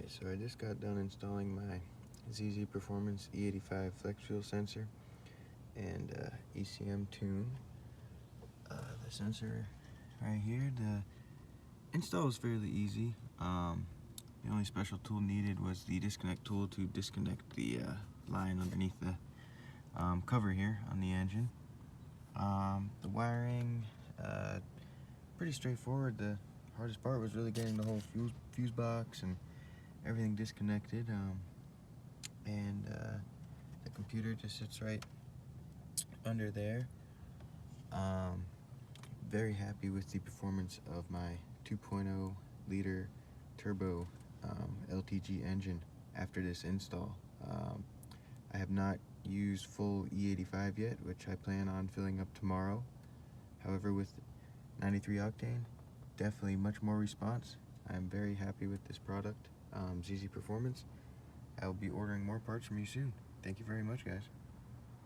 Alright, so I just got done installing my ZZPerformance E85 Flex Fuel sensor and ECM tune. The sensor right here, the install was fairly easy. The only special tool needed was the disconnect tool to disconnect the line underneath the cover here on the engine. The wiring, pretty straightforward. The hardest part was really getting the whole fuse box and everything disconnected, and the computer just sits right under there. Very happy with the performance of my 2.0 liter turbo LTG engine after this install. I have not used full E85 yet, which I plan on filling up tomorrow. However, with 93 octane, definitely much more response. I'm very happy with this product, ZZPerformance. I'll be ordering more parts from you soon. Thank you very much, guys.